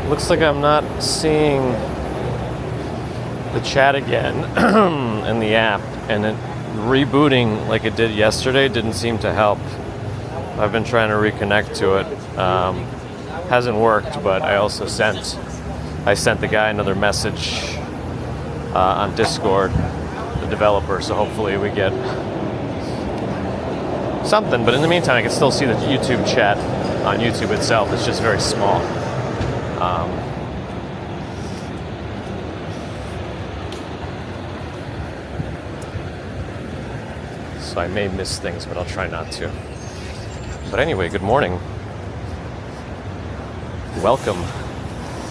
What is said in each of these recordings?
Looks like I'm not seeing the chat again in the app, and it rebooting like it did yesterday didn't seem to help. I've been trying to reconnect to it. Hasn't worked, but I sent the guy another message on Discord, the developer, so hopefully we get something. But in the meantime, I can still see the YouTube chat on YouTube itself. It's just very small. So I may miss things, but I'll try not to. But anyway, good morning. Welcome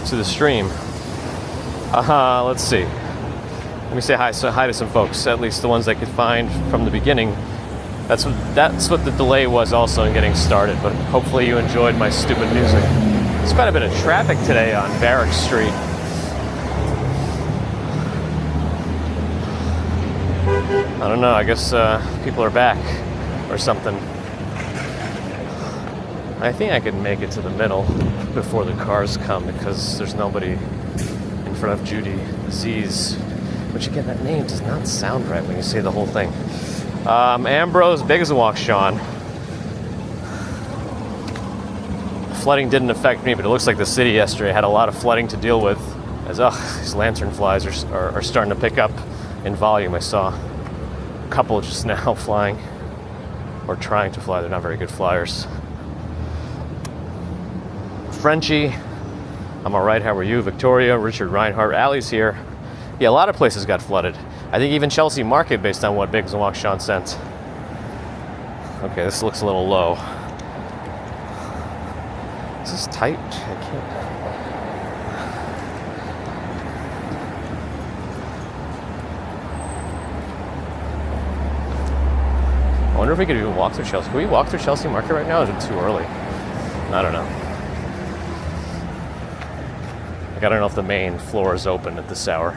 to the stream. Let's see. Let me say hi to some folks, at least the ones I could find from the beginning. That's what the delay was also in getting started, but hopefully you enjoyed my stupid music. There's quite a bit of traffic today on Barrack Street. I don't know, I guess people are back or something. I think I could make it to the middle before the cars come because there's nobody in front of Judy Z's. Which again, that name does not sound right when you say the whole thing. Ambrose Biggsawalk Sean. Flooding didn't affect me, but it looks like the city yesterday had a lot of flooding to deal with. As these lantern flies are starting to pick up in volume. I saw a couple just now flying, or trying to fly. They're not very good flyers. Frenchie, I'm all right. How are you? Victoria, Richard Reinhardt, Allie's here. Yeah, a lot of places got flooded. I think even Chelsea Market, based on what Biggsawalk Sean sent. Okay, this looks a little low. Is this tight? I can't. I wonder if we could even walk through Chelsea. Can we walk through Chelsea Market right now, or is it too early? I don't know. I don't know if the main floor is open at this hour.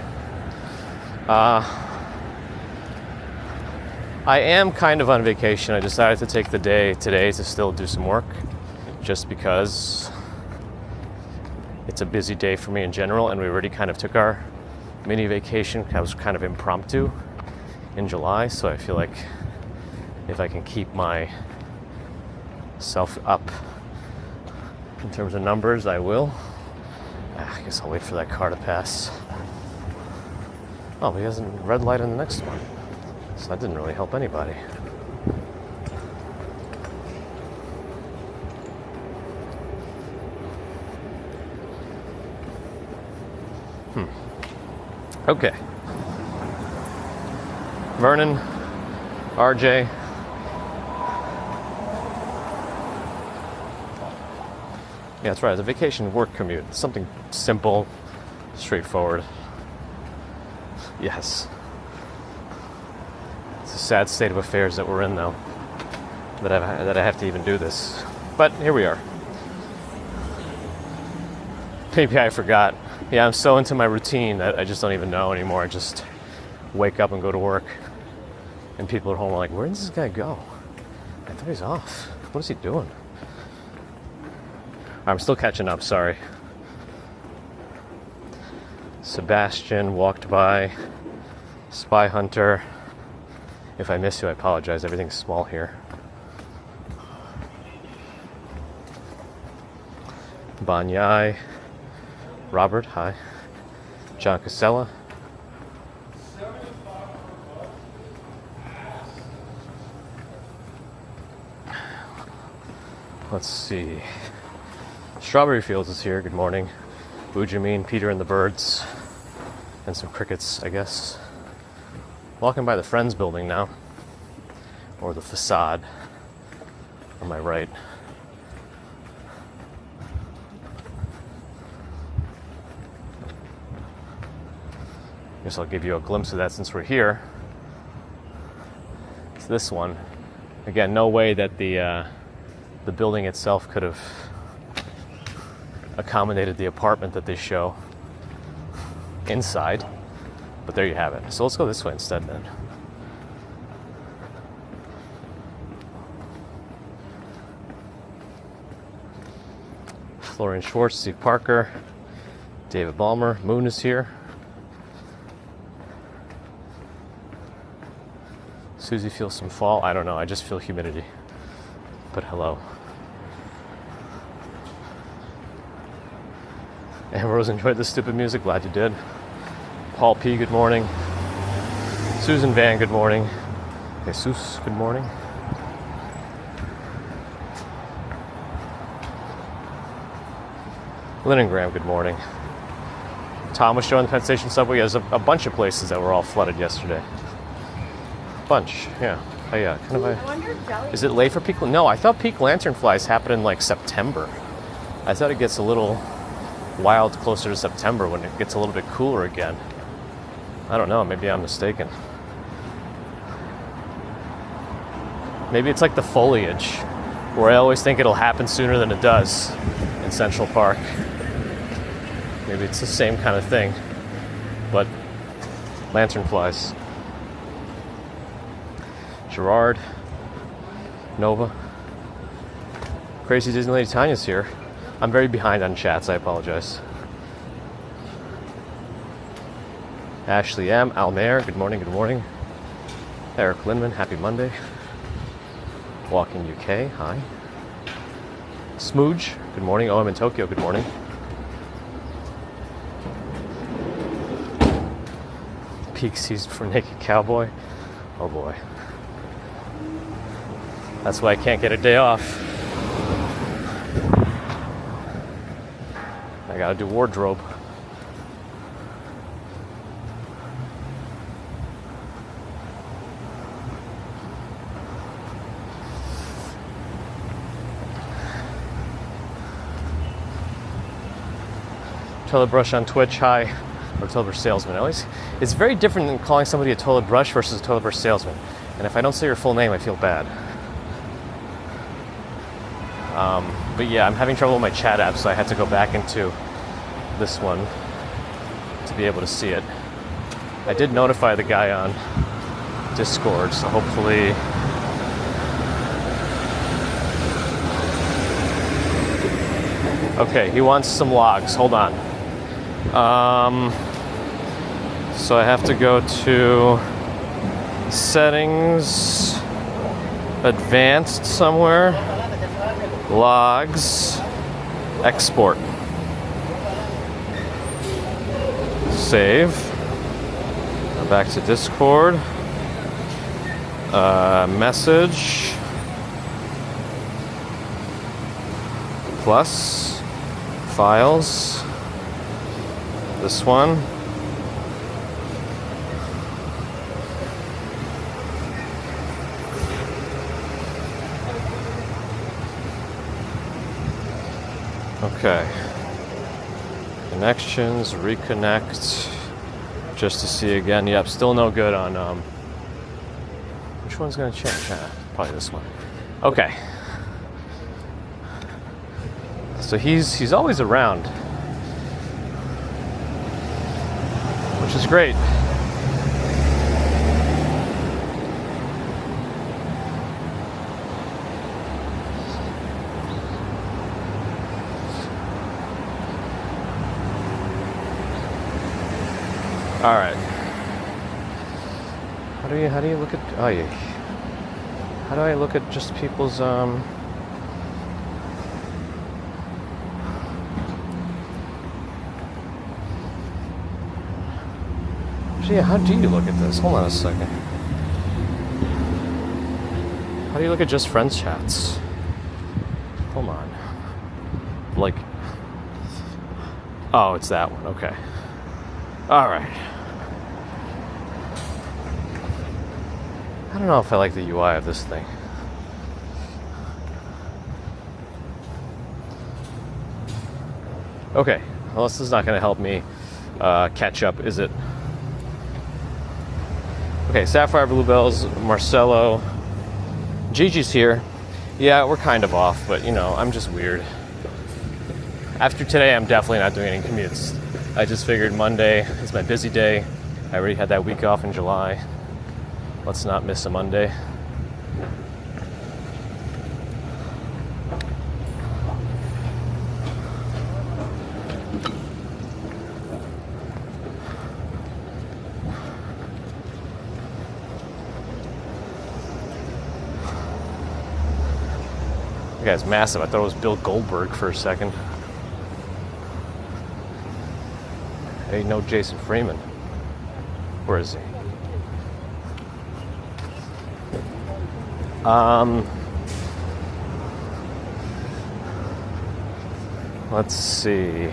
I am kind of on vacation. I decided to take the day today to still do some work, just because it's a busy day for me in general, and we already kind of took our mini vacation. It was kind of impromptu in July, so I feel like if I can keep myself up in terms of numbers, I will. I guess I'll wait for that car to pass. Oh, he has a red light on the next one. So that didn't really help anybody. Okay. Vernon, RJ. Yeah, that's right. It's a vacation work commute. It's something simple, straightforward. Yes. It's a sad state of affairs that we're in, though, that I have to even do this. But here we are. Maybe I forgot. Yeah, I'm so into my routine that I just don't even know anymore. I just wake up and go to work, and people at home are like, where did this guy go? I thought he's off. What is he doing? I'm still catching up, sorry. Sebastian walked by. Spy Hunter. If I miss you, I apologize. Everything's small here. Banyai. Robert, hi. John Casella. Let's see. Strawberry Fields is here. Good morning. Bujamin, Peter and the Birds. And some crickets, I guess. Walking by the Friends building now. Or the facade. On my right. Guess I'll give you a glimpse of that since we're here. It's this one. Again, no way that the building itself could have accommodated the apartment that they show inside, but there you have it. So let's go this way instead then. Florian Schwartz, Steve Parker, David Ballmer. Moon is here. Susie feels some fall. I don't know. I just feel humidity. But hello. Ambrose enjoyed the stupid music. Glad you did. Paul P, good morning. Susan Van, good morning. Jesus, good morning. Leningrad, good morning. Tom was showing the Penn Station subway. There's a bunch of places that were all flooded yesterday. Bunch, yeah. Oh yeah, kind of. Is it late for peak? No, I thought peak lanternflies happen in like September. I thought it gets a little wild closer to September when it gets a little bit cooler again. I don't know. Maybe I'm mistaken. Maybe it's like the foliage, where I always think it'll happen sooner than it does in Central Park. Maybe it's the same kind of thing, but lanternflies. Gerard, Nova, Crazy Disney Lady Tanya's here. I'm very behind on chats, I apologize. Ashley M, Almair, good morning, good morning. Eric Lindman, happy Monday. Walking UK, hi. Smooge, good morning. Oh, I'm in Tokyo, good morning. Peak season for Naked Cowboy. Oh boy. That's why I can't get a day off. I gotta do wardrobe. Toilet brush on Twitch, hi. Or toilet brush salesman. At least it's very different than calling somebody a toilet brush versus a toilet brush salesman. And if I don't say your full name, I feel bad. But yeah, I'm having trouble with my chat app, so I had to go back into this one to be able to see it. I did notify the guy on Discord, so hopefully okay, he wants some logs. Hold on. So I have to go to settings, advanced somewhere, logs, export, save, back to Discord, message, plus, files, this one, okay, connections, reconnect, just to see again. Yep, still no good on, which one's gonna change? Probably this one. Okay. So he's always around, which is great. All right. How do you look at? Oh yeah. How do I look at just people's So yeah, how do you look at this? Hold on a second. How do you look at just friends chats? Hold on. Like, oh, it's that one. Okay. All right. I don't know if I like the UI of this thing. Okay. Well, this is not going to help me catch up, is it? Okay, Sapphire Bluebells, Marcelo, Gigi's here. Yeah, we're kind of off, but you know, I'm just weird. After today, I'm definitely not doing any commutes. I just figured Monday is my busy day. I already had that week off in July. Let's not miss a Monday. guy's massive. I thought it was Bill Goldberg for a second. Hey, no Jason Freeman. Where is he? Let's see.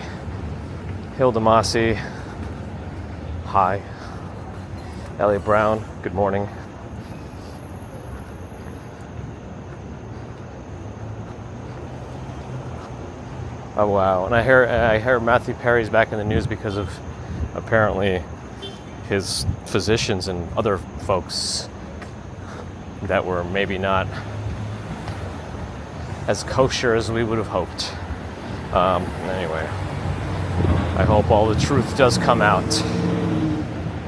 Hilda Massey. Hi. Elliot Brown. Good morning. Oh wow! And I hear Matthew Perry's back in the news because of apparently his physicians and other folks that were maybe not as kosher as we would have hoped. Anyway, I hope all the truth does come out,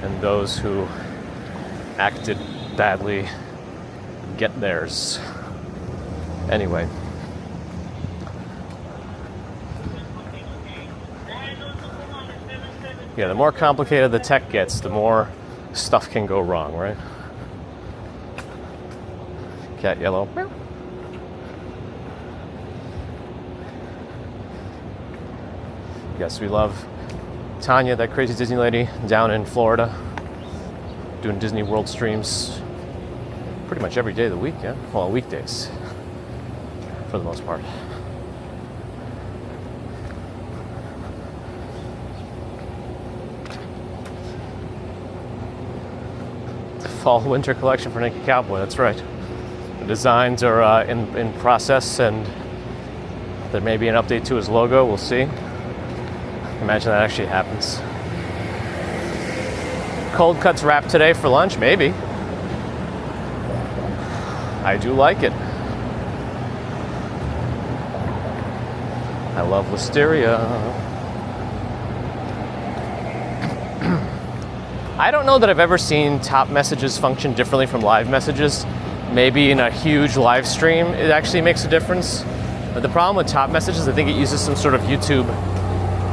and those who acted badly get theirs. Anyway. Yeah, the more complicated the tech gets, the more stuff can go wrong, right? Cat yellow. Yes, we love Tanya, that crazy Disney lady down in Florida, doing Disney World streams pretty much every day of the week, yeah? Well, weekdays, for the most part. Fall/winter collection for Naked Cowboy, that's right. The designs are in process, and there may be an update to his logo, we'll see. Imagine that actually happens. Cold cuts wrap today for lunch, maybe. I do like it. I love Listeria. I don't know that I've ever seen top messages function differently from live messages. Maybe in a huge live stream, it actually makes a difference. But the problem with top messages, I think it uses some sort of YouTube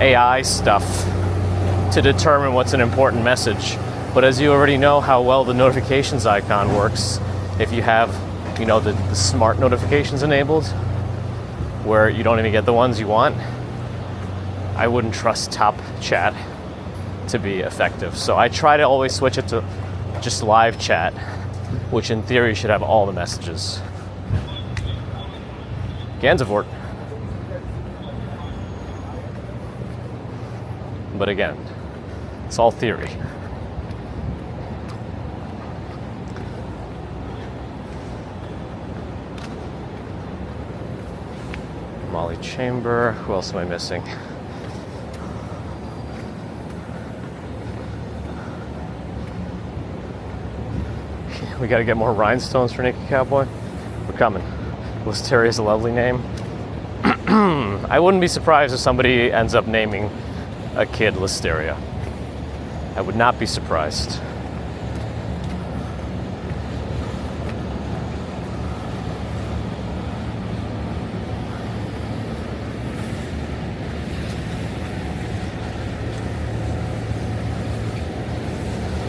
AI stuff to determine what's an important message. But as you already know how well the notifications icon works, if you have, the smart notifications enabled, where you don't even get the ones you want, I wouldn't trust top chat to be effective. So I try to always switch it to just live chat, which in theory should have all the messages. Gansevoort. But again, it's all theory. Molly Chamber. Who else am I missing? We got to get more rhinestones for Naked Cowboy. We're coming. Listeria is a lovely name. I wouldn't be surprised if somebody ends up naming a kid Listeria. I would not be surprised.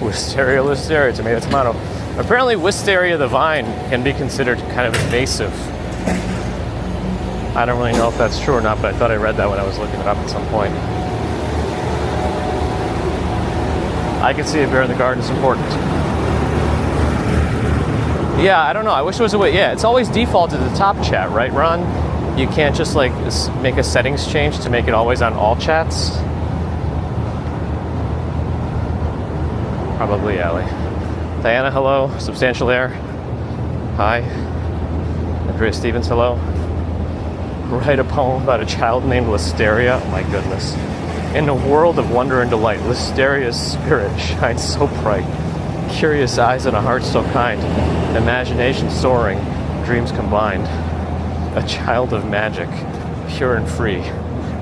Listeria, tomato, tomato. Apparently Wisteria the vine can be considered kind of invasive. I don't really know if that's true or not, but I thought I read that when I was looking it up at some point. I can see a bear in the garden is important. Yeah, I don't know. I wish there was a way. Yeah, it's always defaulted to the top chat, right, Ron? You can't just make a settings change to make it always on all chats? Probably Allie. Diana, hello. Substantial Air. Hi. Andrea Stevens, hello. Write a poem about a child named Listeria. Oh my goodness. In a world of wonder and delight, Listeria's spirit shines so bright. Curious eyes and a heart so kind. Imagination soaring, dreams combined. A child of magic, pure and free.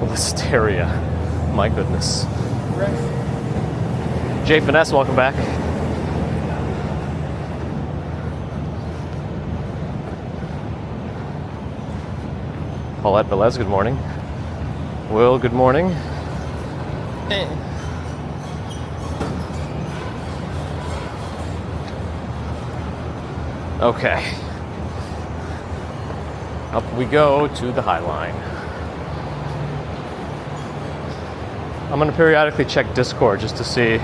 Listeria. My goodness. Jay Finesse, welcome back. Paulette Velez, good morning. Will, good morning. Okay. Up we go to the High Line. I'm going to periodically check Discord just to see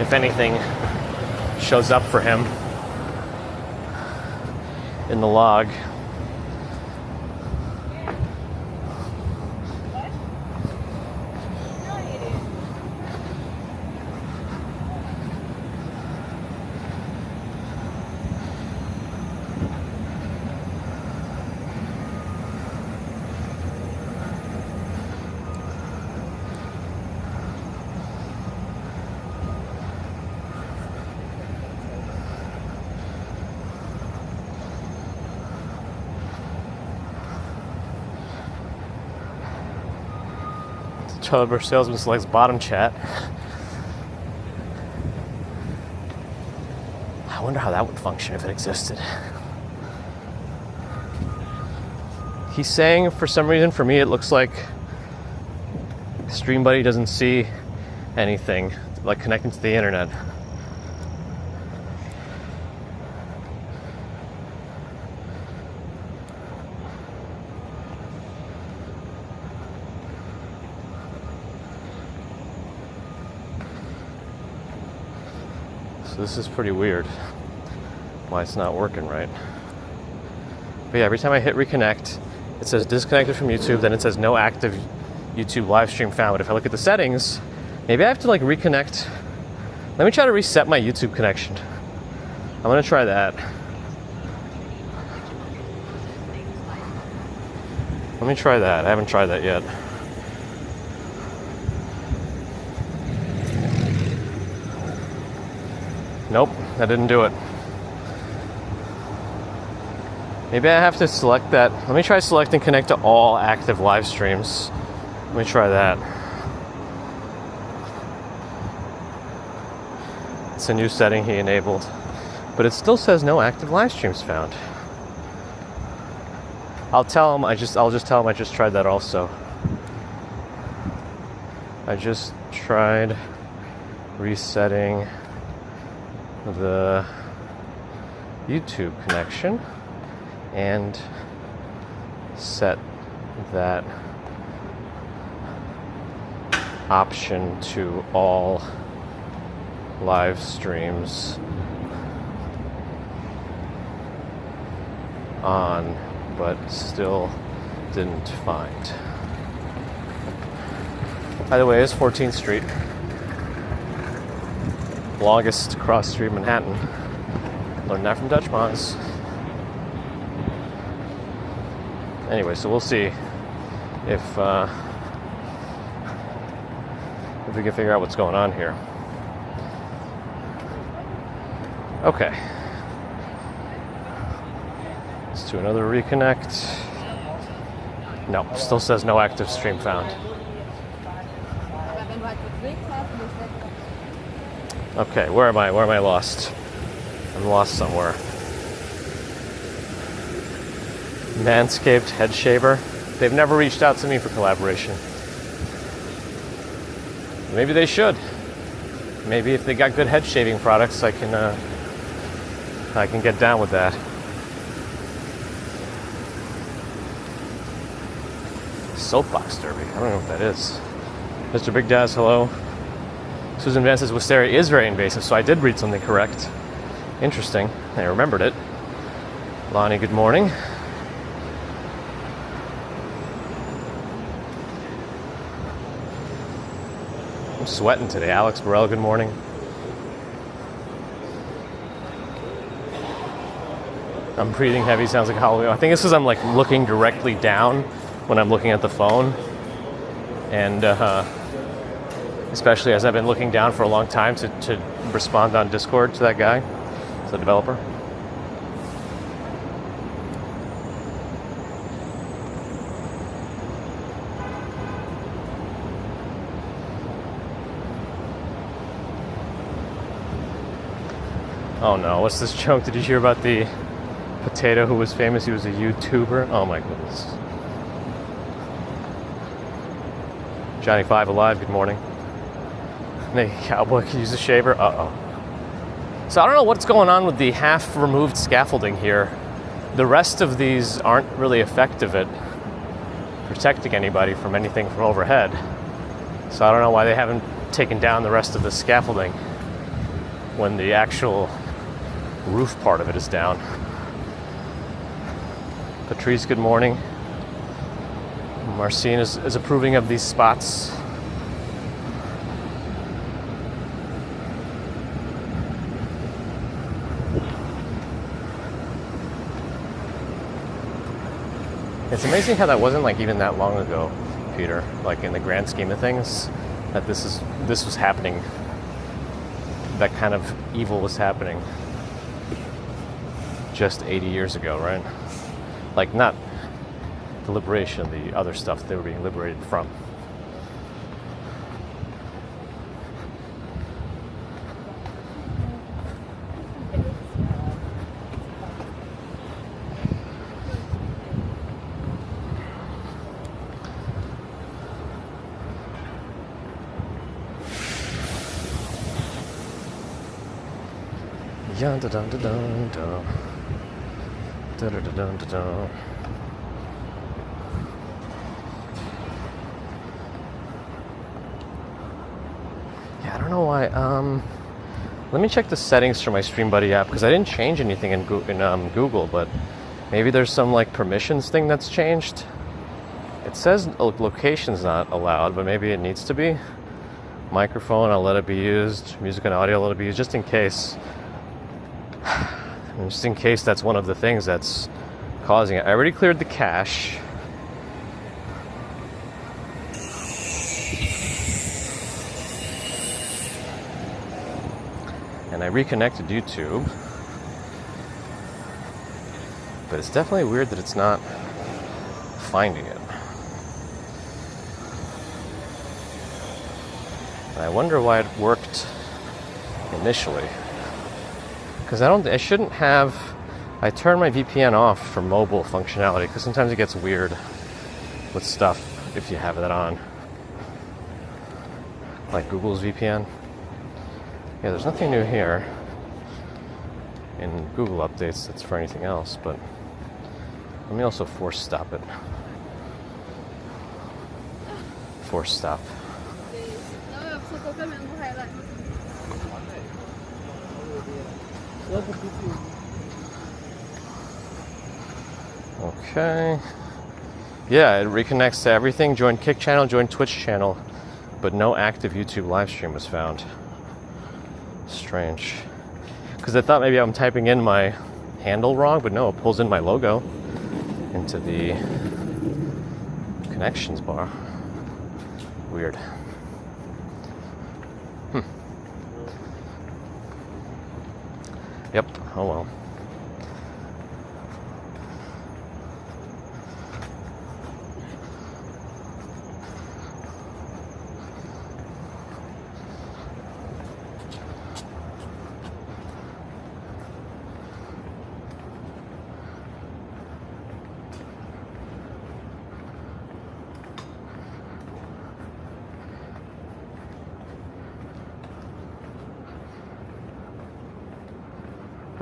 if anything shows up for him in the log. Toilet brush salesman selects bottom chat. I wonder how that would function if it existed. He's saying for some reason, for me, it looks like StreamBuddy doesn't see anything like connecting to the internet. So this is pretty weird why it's not working right. But yeah, every time I hit reconnect, it says disconnected from YouTube, then it says no active YouTube live stream found. But if I look at the settings, maybe I have to like reconnect. Let me try to reset my YouTube connection. I'm gonna try that. Let me try that. I haven't tried that yet. Nope, that didn't do it. Maybe I have to select that. Let me try selecting connect to all active live streams. Let me try that. It's a new setting he enabled. But it still says no active live streams found. I'll just tell him I just tried that also. I just tried resetting the YouTube connection and set that option to all live streams on, but still didn't find. By the way, it's 14th Street. Longest cross street in Manhattan. Learned that from Dutch Mons. Anyway, so we'll see if we can figure out what's going on here. Okay. Let's do another reconnect. No, still says no active stream found. Okay, where am I? Where am I lost? I'm lost somewhere. Manscaped head shaver. They've never reached out to me for collaboration. Maybe they should. Maybe if they got good head shaving products, I can get down with that. Soapbox derby. I don't know what that is. Mr. Big Daz, hello. Susan Van says Wisteria is very invasive, so I did read something correct. Interesting. I remembered it. Lonnie, good morning. I'm sweating today. Alex Burrell, good morning. I'm breathing heavy, sounds like Halloween. I think it's because I'm like looking directly down when I'm looking at the phone. And especially as I've been looking down for a long time to respond on Discord to that guy, the developer. Oh no, what's this joke? Did you hear about the potato who was famous? He was a YouTuber. Oh my goodness. Johnny Five Alive, good morning. Naked cowboy could use a shaver. Uh-oh. So I don't know what's going on with the half-removed scaffolding here. The rest of these aren't really effective at protecting anybody from anything from overhead. So I don't know why they haven't taken down the rest of the scaffolding when the actual roof part of it is down. Patrice, good morning. Marcine is approving of these spots. It's amazing how that wasn't like even that long ago, Peter. Like in the grand scheme of things, that this was happening. That kind of evil was happening just 80 years ago, right? Like not the liberation, the other stuff they were being liberated from. Yeah, I don't know why. Let me check the settings for my StreamBuddy app because I didn't change anything in Google, but maybe there's some like permissions thing that's changed. It says location's not allowed, but maybe it needs to be. Microphone, I'll let it be used. Music and audio, I'll let it be used, just in case. Just in case that's one of the things that's causing it. I already cleared the cache. And I reconnected YouTube. But it's definitely weird that it's not finding it. And I wonder why it worked initially. Because I shouldn't have, I turn my VPN off for mobile functionality because sometimes it gets weird with stuff if you have that on. Like Google's VPN. Yeah, there's nothing new here in Google updates that's for anything else, but let me also force stop it. Force stop. Okay. Yeah, it reconnects to everything. Join Kick channel, join Twitch channel, but no active YouTube live stream was found. Strange. Because I thought maybe I'm typing in my handle wrong, but no, it pulls in my logo into the connections bar. Weird. Yep, oh well.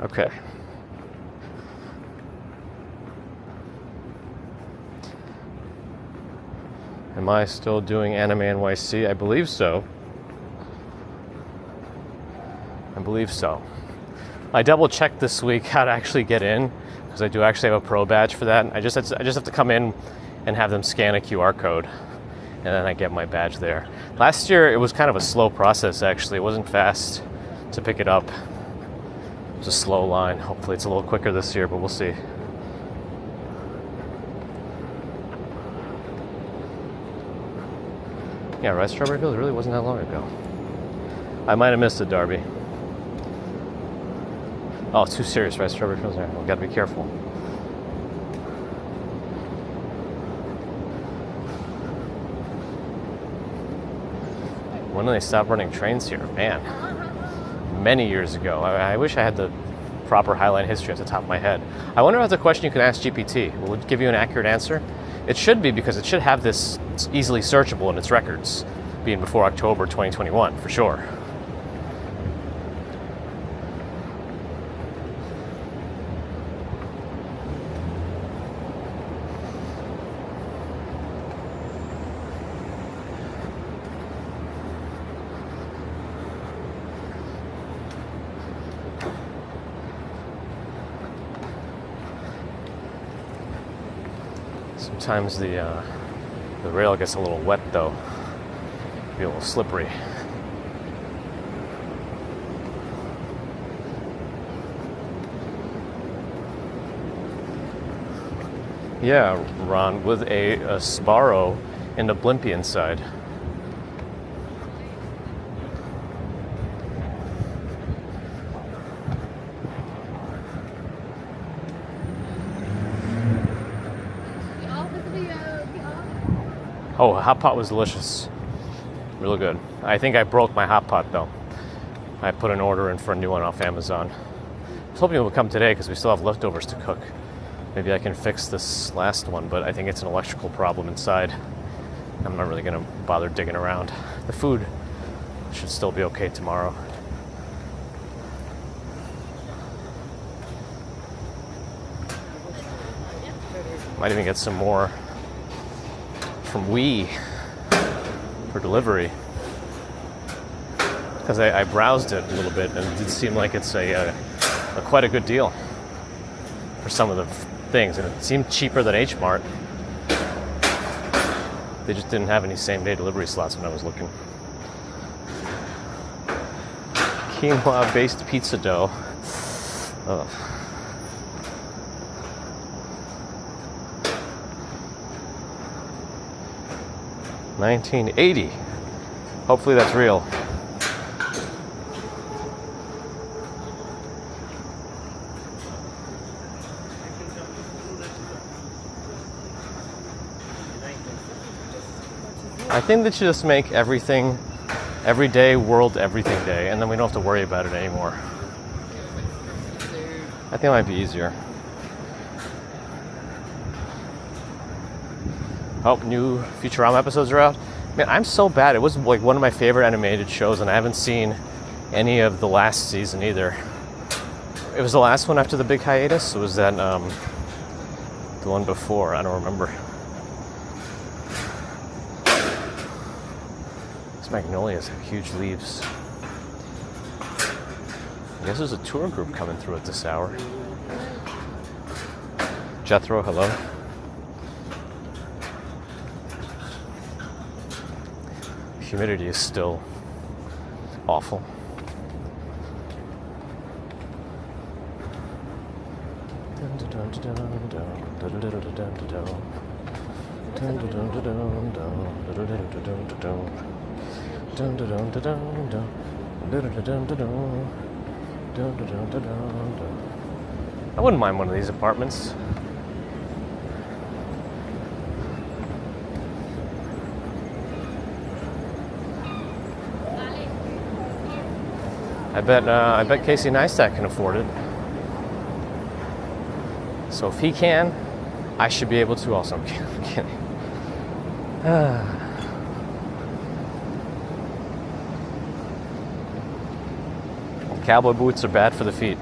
Okay. Am I still doing Anime NYC? I believe so. I double checked this week how to actually get in because I do actually have a pro badge for that. I just have to come in and have them scan a QR code and then I get my badge there. Last year it was kind of a slow process actually. It wasn't fast to pick it up. It was a slow line. Hopefully it's a little quicker this year, but we'll see. Yeah, Rice Strawberry Fields really wasn't that long ago. I might have missed it, Darby. Oh, too serious, Rice Strawberry Fields. Right, we gotta be careful. When did they stop running trains here? Man, many years ago. I wish I had the proper Highline history at the top of my head. I wonder if that's a question you can ask GPT. Will it give you an accurate answer? It should be, because it should have this easily searchable in its records, being before October 2021, for sure. Sometimes the rail gets a little wet though, be a little slippery. Yeah, Ron, with a Sbarro and a Blimpie inside. Oh, hot pot was delicious. Really good. I think I broke my hot pot though. I put an order in for a new one off Amazon. I was hoping it would come today because we still have leftovers to cook. Maybe I can fix this last one, but I think it's an electrical problem inside. I'm not really gonna bother digging around. The food should still be okay tomorrow. Might even get some more from We for delivery. Because I browsed it a little bit and it did seem like it's a quite a good deal for some of the things, and it seemed cheaper than H Mart. They just didn't have any same-day delivery slots when I was looking. Quinoa-based pizza dough. Ugh. $19.80. Hopefully that's real. I think they should just make everything, every day, World Everything Day, and then we don't have to worry about it anymore. I think it might be easier. Oh, new Futurama episodes are out. Man, I'm so bad. It was like one of my favorite animated shows, and I haven't seen any of the last season either. It was the last one after the big hiatus, or was that the one before? I don't remember. Magnolias have huge leaves. I guess there's a tour group coming through at this hour. Jethro, hello. Humidity is still awful. I wouldn't mind one of these apartments. I bet Casey Neistat can afford it. So if he can, I should be able to also. I'm kidding. Cowboy boots are bad for the feet.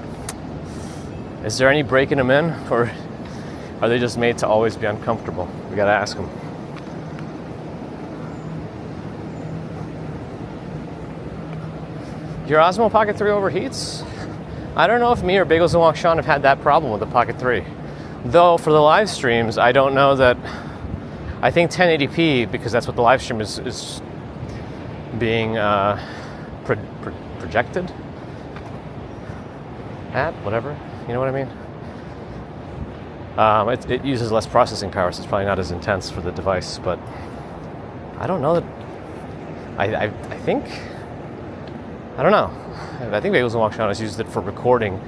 Is there any breaking them in, or are they just made to always be uncomfortable? We gotta ask them. Your Osmo Pocket 3 overheats? I don't know if me or Bagels and Wakshan have had that problem with the Pocket 3. Though for the live streams, I don't know that. I think 1080p, because that's what the live stream is being projected at, whatever, you know what I mean? It uses less processing power, so it's probably not as intense for the device, but I don't know that. I think, I don't know. I think Bagels and Wakshan has used it for recording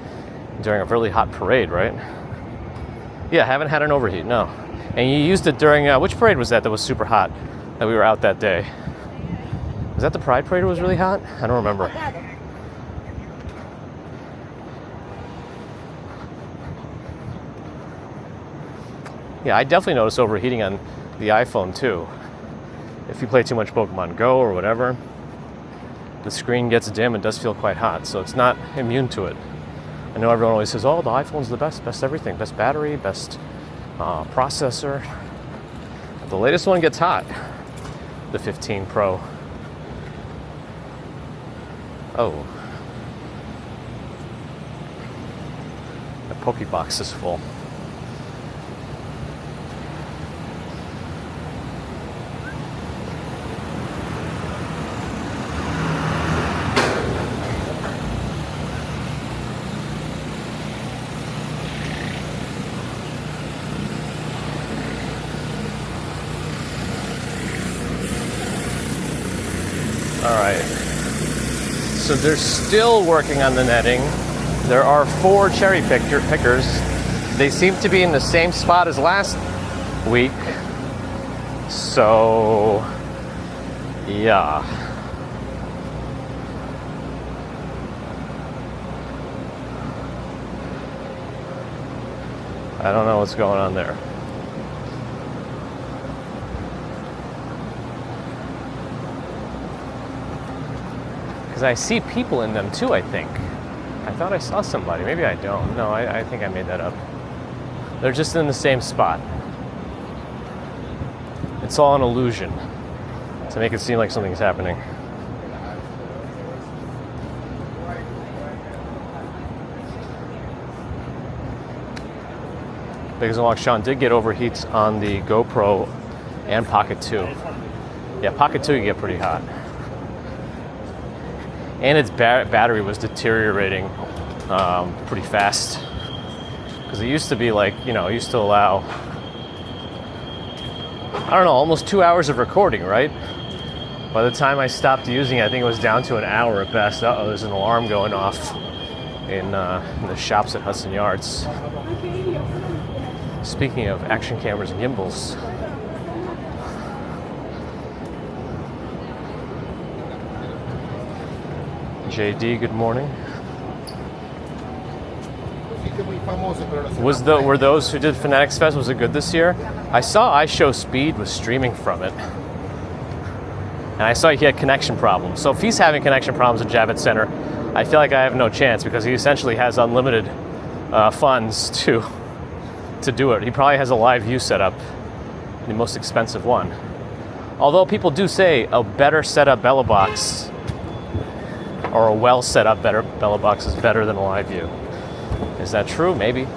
during a really hot parade, right? Yeah, haven't had an overheat, no. And you used it during, which parade was that was super hot, that we were out that day? Was that the Pride Parade that was really hot? I don't remember. Yeah, I definitely notice overheating on the iPhone too. If you play too much Pokemon Go or whatever, the screen gets dim and does feel quite hot, so it's not immune to it. I know everyone always says, oh, the iPhone's the best everything, best battery, best processor. The latest one gets hot, the 15 Pro. Oh. The Pokebox is full. All right. So they're still working on the netting. There are 4 cherry pickers. They seem to be in the same spot as last week. So, yeah. I don't know what's going on there. Because I see people in them too, I think. I thought I saw somebody. Maybe I don't. No, I think I made that up. They're just in the same spot. It's all an illusion to make it seem like something's happening. Because Sean did get overheats on the GoPro and Pocket 2. Yeah, Pocket 2 you get pretty hot. And its battery was deteriorating pretty fast. Because it used to be like, it used to allow, I don't know, almost 2 hours of recording, right? By the time I stopped using it, I think it was down to an hour at best. Uh-oh, there's an alarm going off in the shops at Hudson Yards. Speaking of action cameras and gimbals. JD, good morning. Were those who did Fanatics Fest, was it good this year? I saw iShowSpeed was streaming from it. And I saw he had connection problems. So if he's having connection problems at Javits Center, I feel like I have no chance because he essentially has unlimited funds to do it. He probably has a live view setup, the most expensive one. Although people do say a better set up Bella box or a well set up better Bella box is better than a live view. Is that true? Maybe.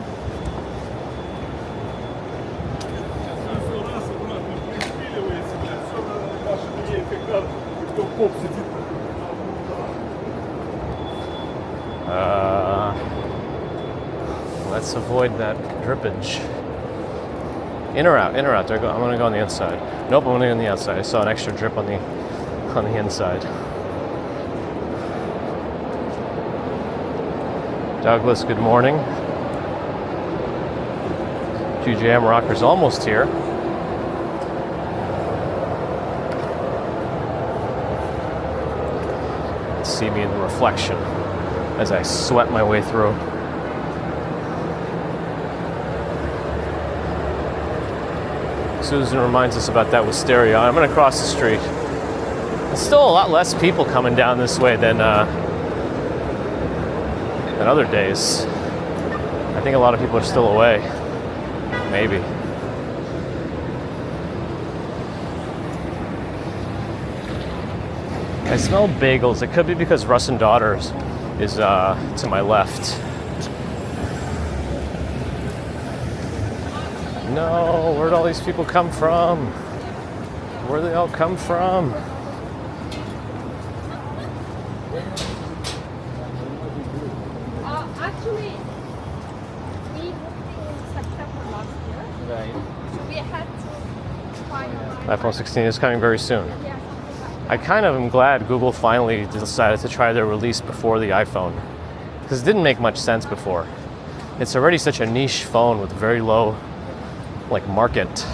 Let's avoid that drippage. In or out? In or out? I'm going to go on the inside. Nope, I'm going to go on the outside. I saw an extra drip on the inside. Douglas, good morning. QJM Rocker's almost here. See me in the reflection as I sweat my way through. Susan reminds us about that wisteria. I'm going to cross the street. There's still a lot less people coming down this way than other days. I think a lot of people are still away. Maybe. I smell bagels. It could be because Russ and Daughters is to my left. No, where'd all these people come from? Where'd they all come from? Actually, we moved in September last year. Right. So we had to finalize. iPhone 16 is coming very soon. I kind of am glad Google finally decided to try their release before the iPhone. Because it didn't make much sense before. It's already such a niche phone with very low market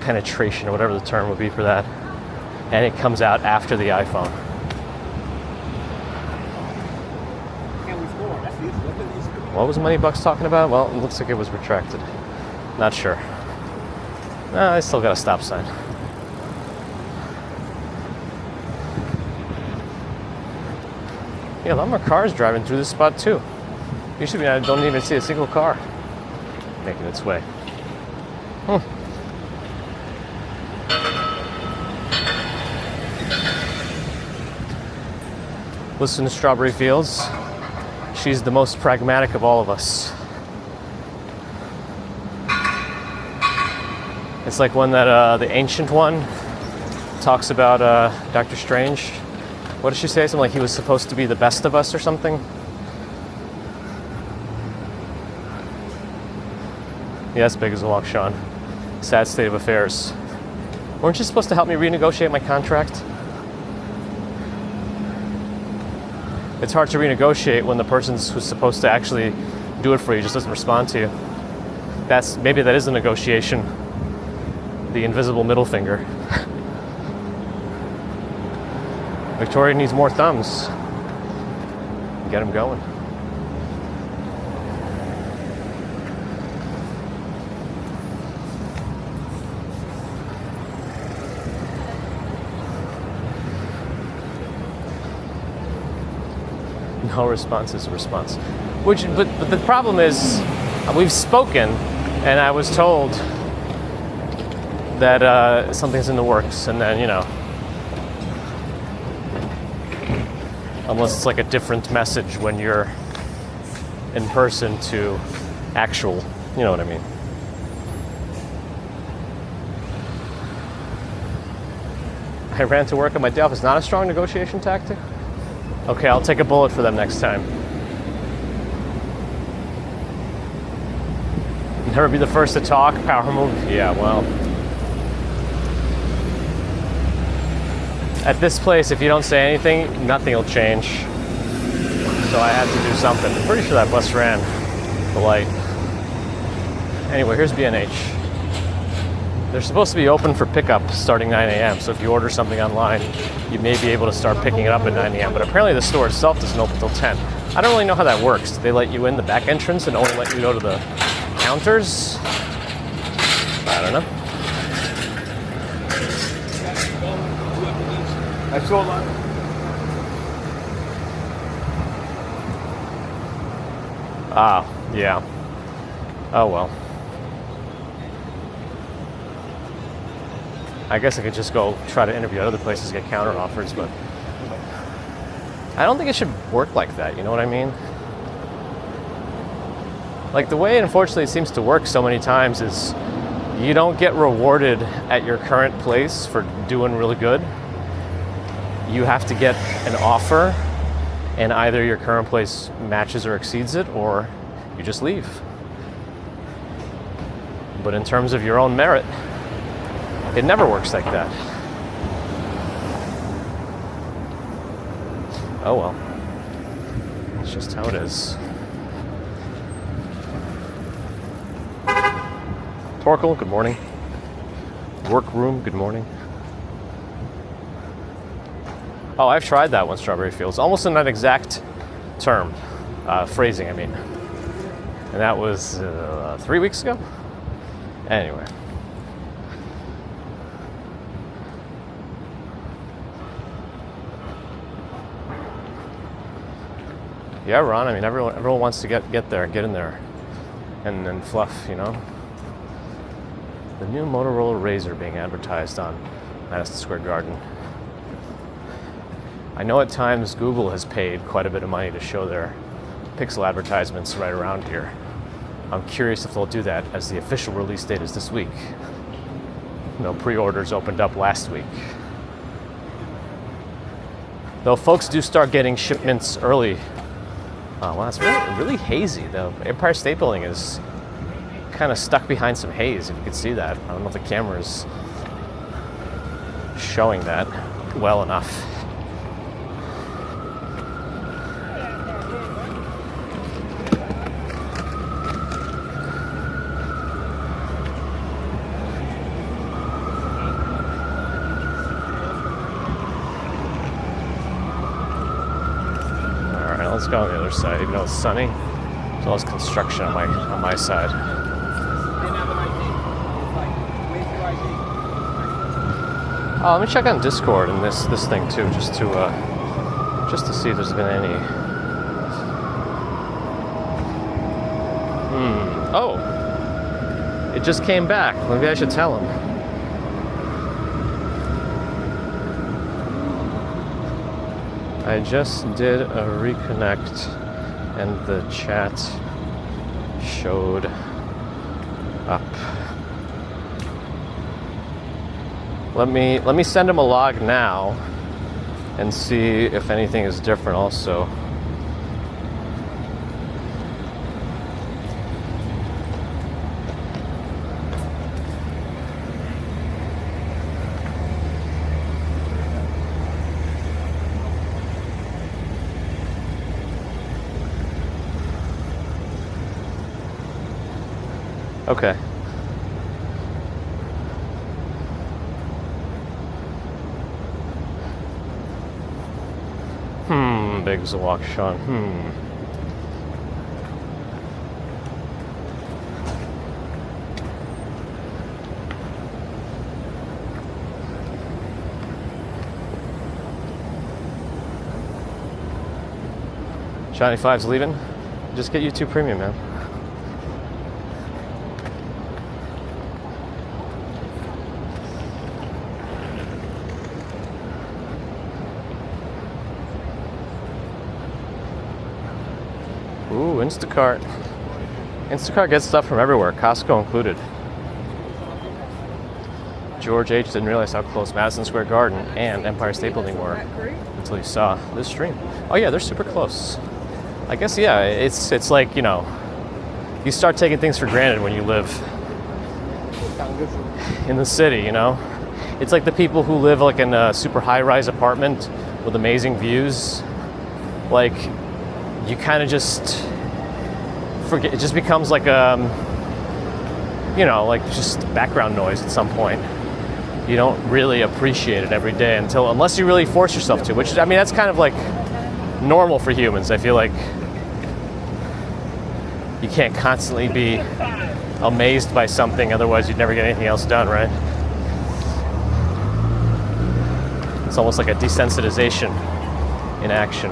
penetration or whatever the term would be for that. And it comes out after the iPhone. What was Moneybucks talking about? Well, it looks like it was retracted. Not sure. I still got a stop sign. Yeah, a lot more cars driving through this spot too. Usually I don't even see a single car making its way. Listen to Strawberry Fields. She's the most pragmatic of all of us. It's like when that the ancient one talks about Dr. Strange. What did she say? Something like he was supposed to be the best of us or something? Yes, big as a walk, Sean. Sad state of affairs. Weren't you supposed to help me renegotiate my contract? it's hard to renegotiate when the person who's supposed to actually do it for you just doesn't respond to you. Maybe that is a negotiation. The invisible middle finger. Victoria needs more thumbs. Get him going. No response is a response. But the problem is, we've spoken, and I was told that something's in the works, and then, unless it's like a different message when you're in person to actual, you know what I mean. I ran to work on my day off is not a strong negotiation tactic? Okay, I'll take a bullet for them next time. Never be the first to talk, power move. Yeah, well. At this place, if you don't say anything, nothing will change. So I had to do something. I'm pretty sure that bus ran the light. Anyway, here's B&H. They're supposed to be open for pickup starting 9 a.m. So if you order something online, you may be able to start picking it up at 9 a.m. But apparently the store itself doesn't open until 10. I don't really know how that works. Do they let you in the back entrance and only let you go to the counters? I don't know. I saw that. Ah, yeah. Oh well. I guess I could just go try to interview at other places, get counter offers, but I don't think it should work like that, you know what I mean? Like the way, unfortunately, it seems to work so many times is you don't get rewarded at your current place for doing really good. You have to get an offer, and either your current place matches or exceeds it, or you just leave. But in terms of your own merit, it never works like that. Oh well. It's just how it is. Torkel, good morning. Workroom, good morning. Oh, I've tried that one, Strawberry Fields. Almost in that exact term. Phrasing, I mean. And that was 3 weeks ago? Anyway. Yeah, Ron, I mean, everyone wants to get there, get in there, and then fluff, you know? The new Motorola Razr being advertised on Madison Square Garden. I know at times Google has paid quite a bit of money to show their Pixel advertisements right around here. I'm curious if they'll do that, as the official release date is this week. No pre-orders opened up last week. Though folks do start getting shipments early. Oh, wow, it's really hazy. The Empire State Building is kind of stuck behind some haze, if you could see that. I don't know if the camera is showing that well enough. Let's go on the other side, even though it's sunny. There's always construction on my side. Let me check on Discord and this thing too, just to see if there's been any. Oh, it just came back. Maybe I should tell him. I just did a reconnect and the chat showed up. Let me send him a log now and see if anything is different also. Okay. Big as a walk, Sean. Johnny Five's leaving. Just get YouTube Premium, man. Ooh, Instacart. Instacart gets stuff from everywhere, Costco included. George H. didn't realize how close Madison Square Garden and Empire State Building were until you saw this stream. Oh yeah, they're super close. I guess, yeah, it's like, you know, you start taking things for granted when you live in the city, you know? It's like the people who live like in a super high-rise apartment with amazing views. Like, you kind of just forget, it just becomes like you know, like just background noise at some point. You don't really appreciate it every day unless you really force yourself to, which, I mean, that's kind of like normal for humans. I feel like you can't constantly be amazed by something, otherwise you'd never get anything else done, right? It's almost like a desensitization in action.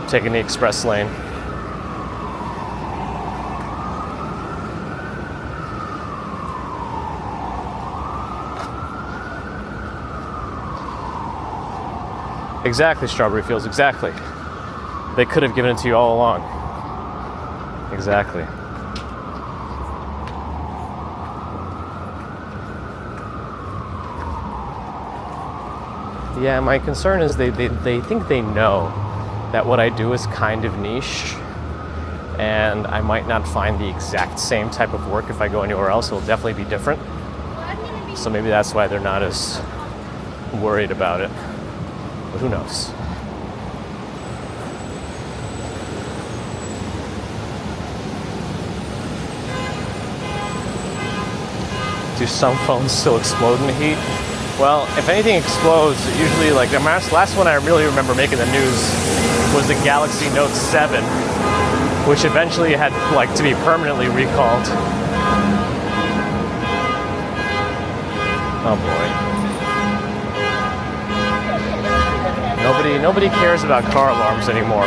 Taking the express lane. Exactly, Strawberry Fields, exactly. They could have given it to you all along. Exactly. Yeah, my concern is they think they know that what I do is kind of niche, and I might not find the exact same type of work if I go anywhere else. It'll definitely be different. So maybe that's why they're not as worried about it. But who knows? Do some phones still explode in the heat? Well, if anything explodes, usually, like the last one I really remember making the news was the Galaxy Note 7, which eventually had like to be permanently recalled. Oh boy. Nobody cares about car alarms anymore.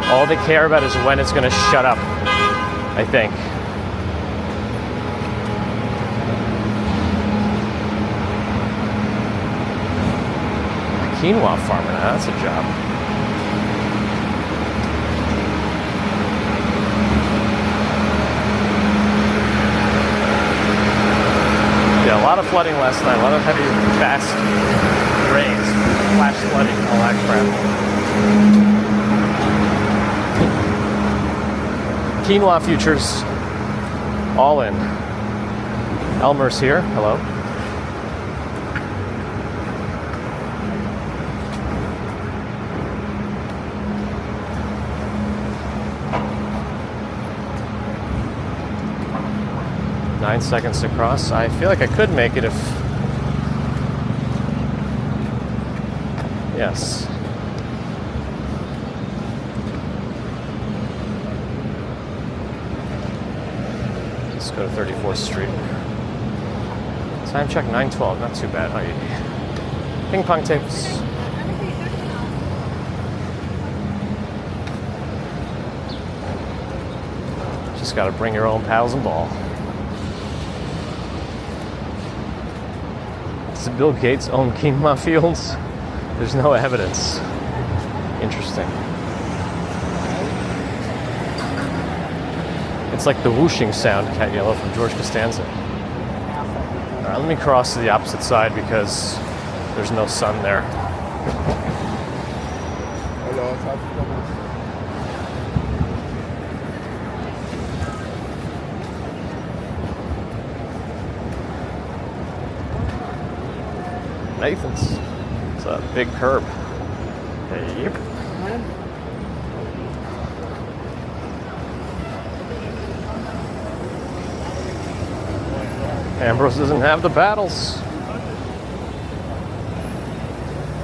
All they care about is when it's gonna shut up, I think. Quinoa farmer, now that's a job. Yeah, a lot of flooding last night, a lot of heavy, fast rains, flash flooding, all that crap. Quinoa futures, all in. Elmer's here, hello. Nine seconds to cross. I feel like I could make it if... Yes. Let's go to 34th Street. Time check 9:12. Not too bad. Oh, yeah. Ping pong tapes. Just gotta bring your own paddles and ball. Does Bill Gates own quinoa fields? There's no evidence. Interesting. It's like the whooshing sound, Cat Yellow, from George Costanza. All right, let me cross to the opposite side because there's no sun there. Nathan's. It's a big curb. Yep. Ambrose doesn't have the battles.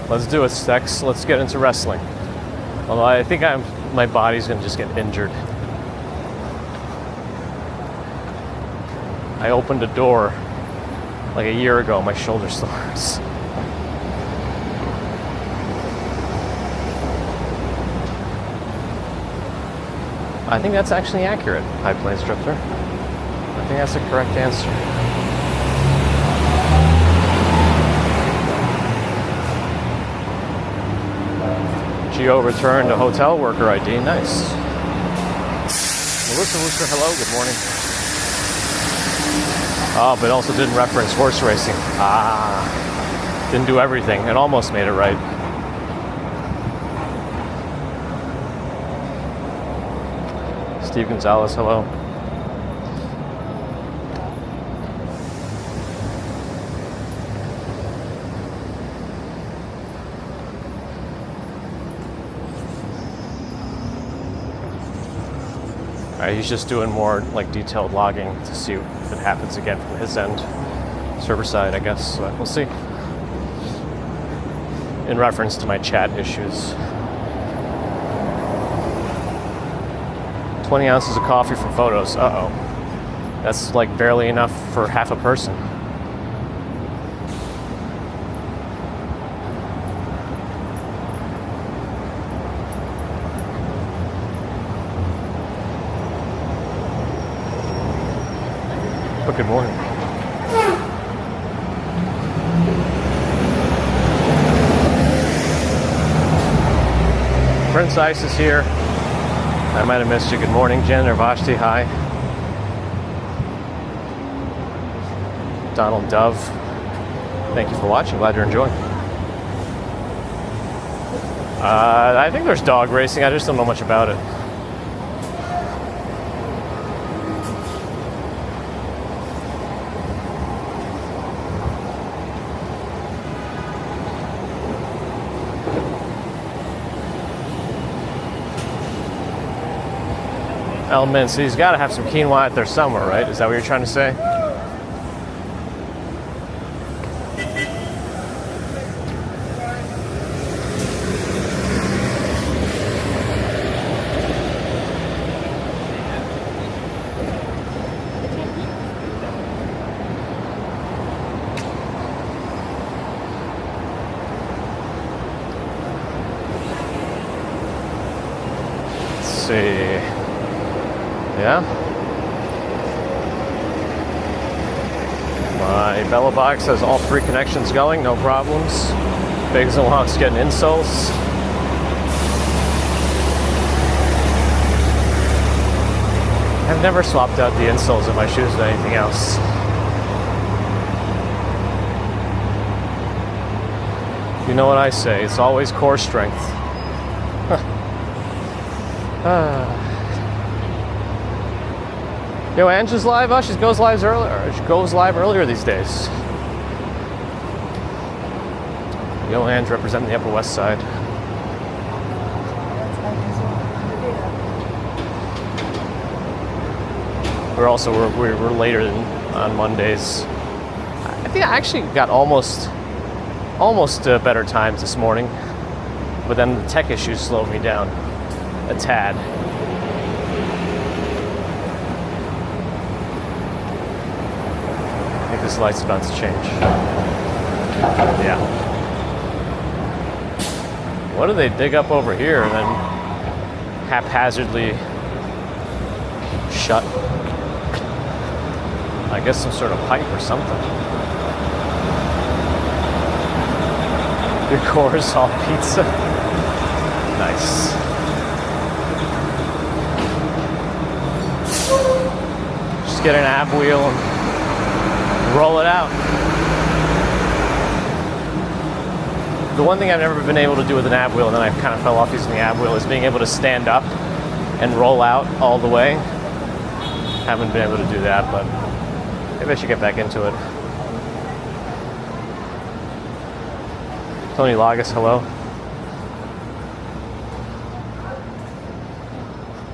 Let's do it, Stex. Let's get into wrestling. Although I think my body's gonna just get injured. I opened a door like a year ago. My shoulder still hurts. I think that's actually accurate, High Plains Drifter. I think that's the correct answer. Geo returned a hotel worker ID. Nice. Melissa Wooster, hello. Good morning. Oh, but also didn't reference horse racing. Didn't do everything. It almost made it right. Steve Gonzalez, hello. He's just doing more like detailed logging to see if it happens again from his end, server side, I guess. But we'll see. In reference to my chat issues. 20 ounces of coffee from photos. Uh-oh. That's like barely enough for half a person. But good morning. Prince Ice is here. I might have missed you. Good morning, Jen or Vashti. Hi. Donald Dove. Thank you for watching. Glad you're enjoying. I think there's dog racing. I just don't know much about it. Elements, so he's got to have some quinoa out there somewhere, right? Is that what you're trying to say? Let's see. Yeah. My Bella box has all 3 connections going, no problems. Bigs and Longs getting insoles. I've never swapped out the insoles of my shoes with anything else. You know what I say, it's always core strength. Yo, Angela's live. Oh, she goes live earlier. She goes live earlier these days. Yo, Ange representing the Upper West Side. We're later than on Mondays. I think I actually got almost better times this morning, but then the tech issues slowed me down a tad. This light's about to change. Yeah. What do they dig up over here and then haphazardly shut? I guess some sort of pipe or something. Your core is all pizza. Nice. Just get an ab wheel and roll it out. The one thing I've never been able to do with an ab wheel, and then I kind of fell off using the ab wheel, is being able to stand up and roll out all the way. Haven't been able to do that, but maybe I should get back into it. Tony Lagas, hello.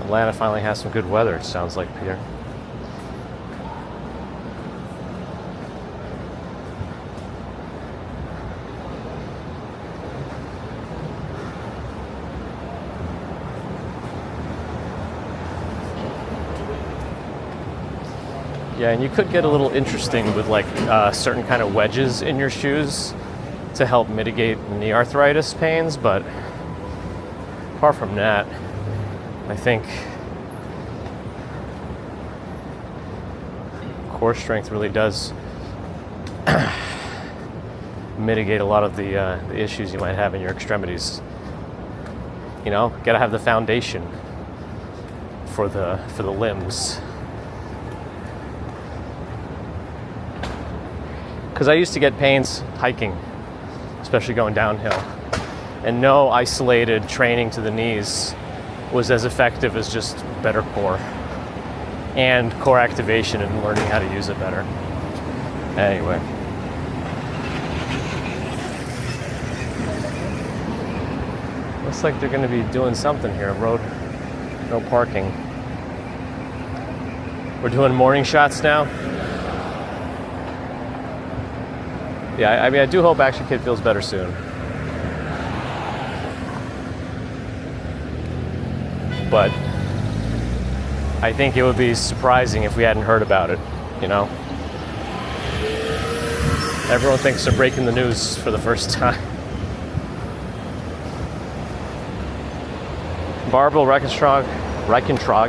Atlanta finally has some good weather, it sounds like, Peter. Yeah, and you could get a little interesting with like certain kind of wedges in your shoes to help mitigate knee arthritis pains, but apart from that, I think core strength really does mitigate a lot of the issues you might have in your extremities. You know, gotta have the foundation for the limbs. Because I used to get pains hiking, especially going downhill, and no isolated training to the knees was as effective as just better core and core activation and learning how to use it better. Anyway. Looks like they're going to be doing something here. Road, no parking. We're doing morning shots now. Yeah, I mean, I do hope Action Kid feels better soon. But I think it would be surprising if we hadn't heard about it, you know? Everyone thinks they're breaking the news for the first time. Barbell Reichentrag,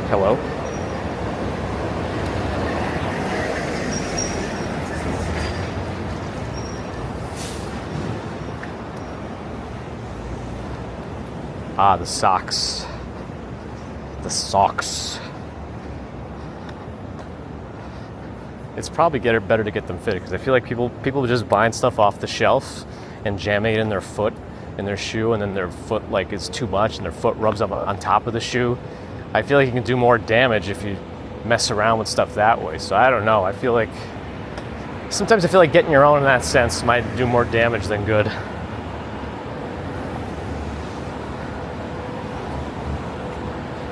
hello. Ah, the socks. The socks. It's probably better to get them fitted because I feel like people are just buying stuff off the shelf and jamming it in their foot, in their shoe, and then their foot like it's too much and their foot rubs up on top of the shoe. I feel like you can do more damage if you mess around with stuff that way. So I don't know. Sometimes I feel like getting your own in that sense might do more damage than good.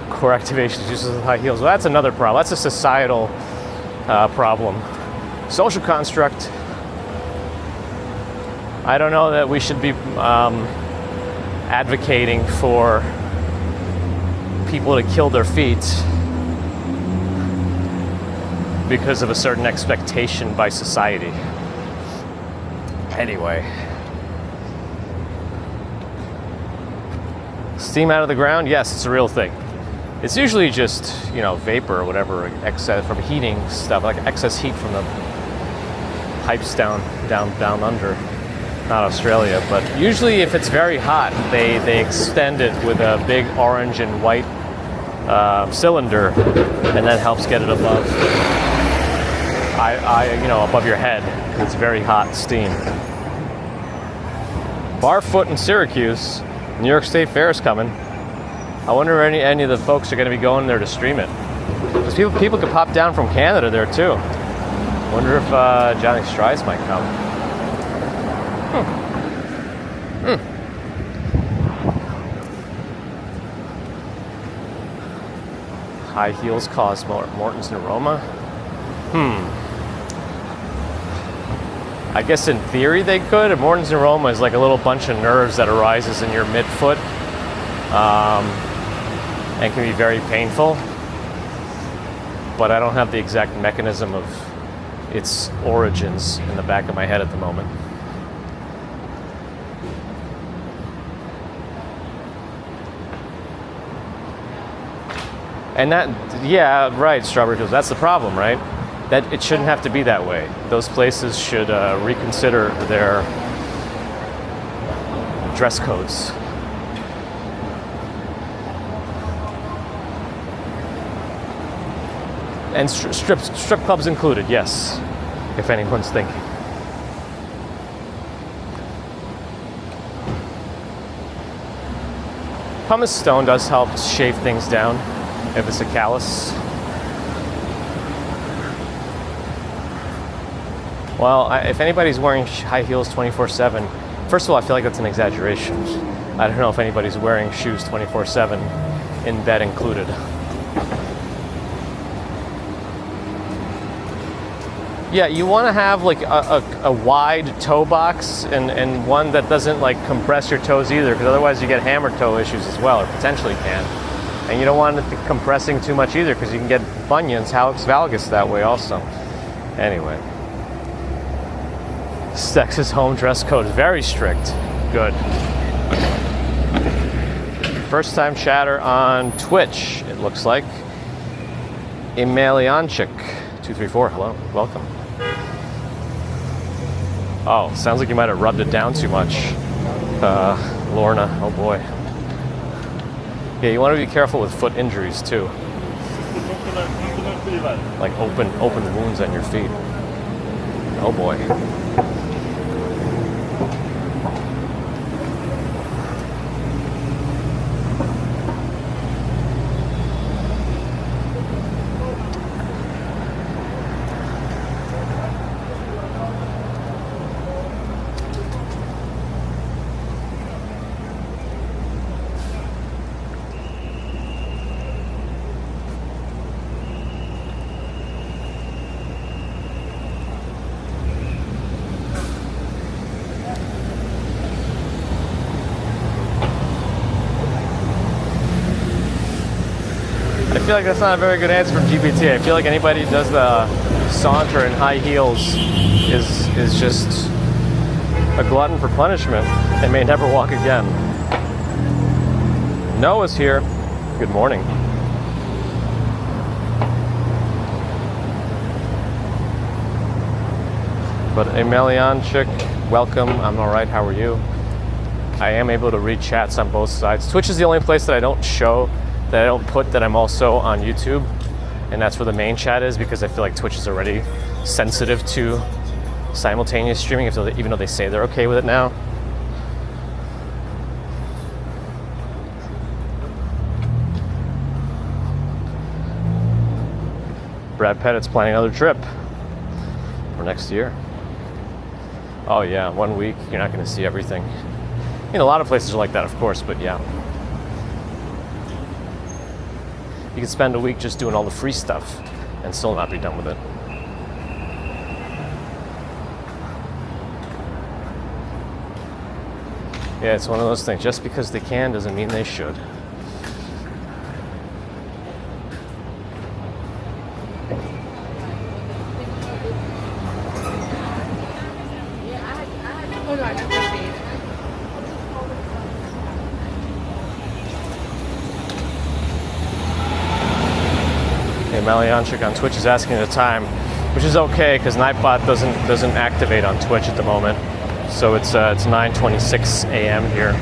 Core activation uses high heels. Well, that's another problem. That's a societal problem. Social construct. I don't know that we should be advocating for people to kill their feet because of a certain expectation by society. Anyway. Steam out of the ground? Yes, it's a real thing. It's usually just, vapor or whatever, excess from heating stuff, like excess heat from the pipes down under. Not Australia, but usually if it's very hot, they extend it with a big orange and white cylinder, and that helps get it above, above your head, because it's very hot steam. Barfoot in Syracuse, New York State Fair is coming. I wonder if any of the folks are going to be going there to stream it. Because people could pop down from Canada there too. Wonder if Johnny Strides might come. High heels cause Morton's neuroma? I guess in theory they could. Morton's neuroma is like a little bunch of nerves that arises in your midfoot. And can be very painful, but I don't have the exact mechanism of its origins in the back of my head at the moment. And Strawberry Fields, that's the problem, right? That it shouldn't have to be that way. Those places should reconsider their dress codes. And strip clubs included, yes, if anyone's thinking. Pumice stone does help shave things down if it's a callus. Well, if anybody's wearing high heels 24/7, first of all, I feel like that's an exaggeration. I don't know if anybody's wearing shoes 24/7, in bed included. Yeah, you want to have like a wide toe box and one that doesn't like compress your toes either, because otherwise you get hammer toe issues as well, or potentially can. And you don't want it compressing too much either, because you can get bunions, hallux valgus that way also. Anyway. Stex's home dress code is very strict. Good. First time chatter on Twitch, it looks like. Emelianchik 234, hello, welcome. Oh, sounds like you might have rubbed it down too much. Lorna, oh boy. Yeah, you want to be careful with foot injuries too. Like open wounds on your feet. Oh boy. I feel like that's not a very good answer from GPT. I feel like anybody who does the saunter in high heels is just a glutton for punishment and may never walk again. Noah's here. Good morning. But Emelianchik, welcome. I'm all right. How are you? I am able to read chats on both sides. Twitch is the only place that I don't show, that I don't put that I'm also on YouTube, and that's where the main chat is, because I feel like Twitch is already sensitive to simultaneous streaming, even though they say they're okay with it now. Brad Pettit's planning another trip for next year. Oh yeah, 1 week, you're not going to see everything. You know, a lot of places are like that, of course, but yeah. You could spend a week just doing all the free stuff and still not be done with it. Yeah, it's one of those things. Just because they can doesn't mean they should. Malianchik on Twitch is asking the time, which is okay because Nightbot doesn't activate on Twitch at the moment, so it's 9:26 a.m. here.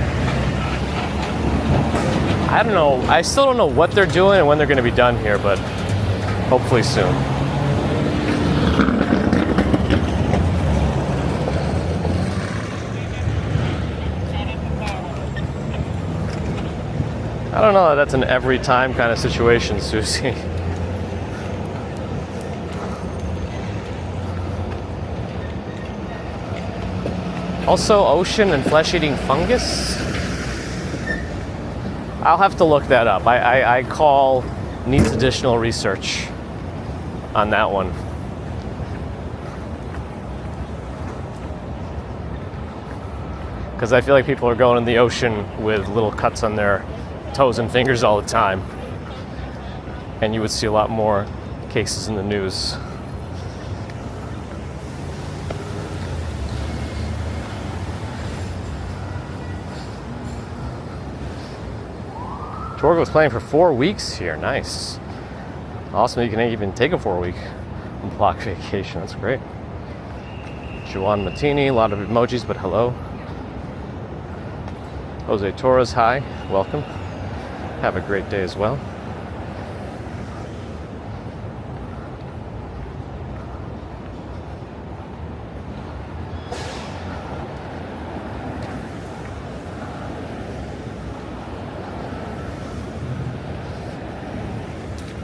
I don't know. I still don't know what they're doing and when they're going to be done here, but hopefully soon. I don't know. That's an every time kind of situation, Susie. Also, ocean and flesh-eating fungus? I'll have to look that up. I call needs additional research on that one. Because I feel like people are going in the ocean with little cuts on their toes and fingers all the time. And you would see a lot more cases in the news. Torgo was playing for 4 weeks here. Nice. Awesome. You can even take a 4-week block vacation. That's great. Juan Matini, a lot of emojis, but hello. Jose Torres, hi. Welcome. Have a great day as well.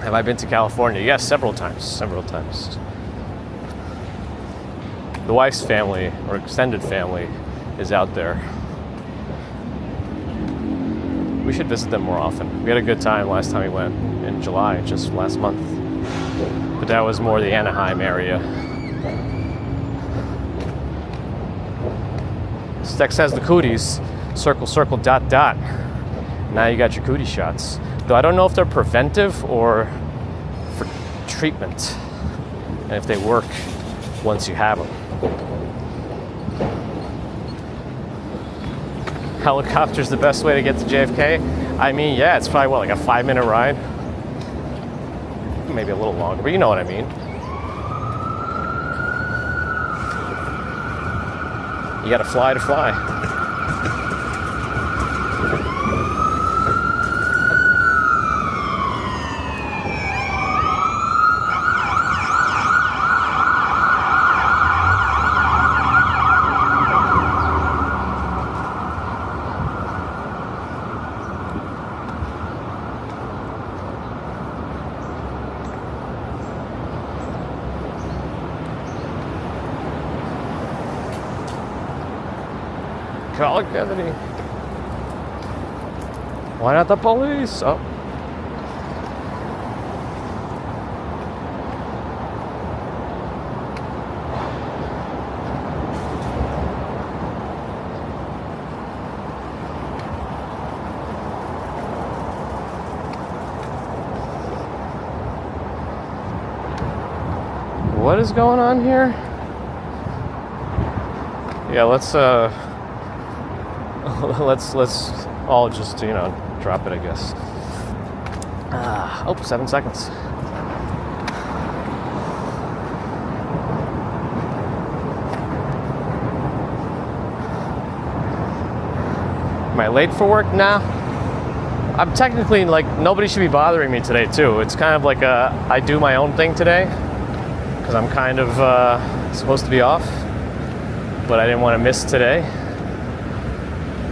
Have I been to California? Yes, several times. The wife's family, or extended family, is out there. We should visit them more often. We had a good time last time we went in July, just last month. But that was more the Anaheim area. Stex has the cooties. Circle, circle, dot, dot. Now you got your cootie shots. Though I don't know if they're preventive or for treatment. And if they work once you have them. Helicopter's the best way to get to JFK? I mean, yeah, it's probably, like a 5-minute ride? Maybe a little longer, but you know what I mean. You gotta fly to fly. Call Kennedy. Why not the police? Oh. What is going on here? Yeah, let's all just, drop it, I guess. 7 seconds. Am I late for work? Nah. I'm technically, nobody should be bothering me today, too. It's kind of like I do my own thing today, because I'm kind of supposed to be off, but I didn't want to miss today.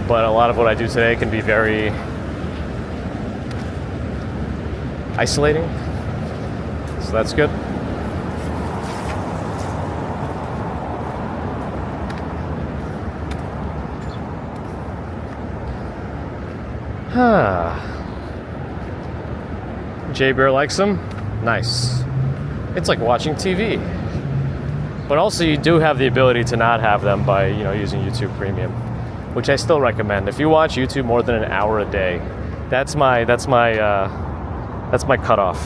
But a lot of what I do today can be very isolating, so that's good. Jay Bear likes them. Nice. It's like watching TV. But also you do have the ability to not have them by, using YouTube Premium, which I still recommend. If you watch YouTube more than an hour a day, that's my cutoff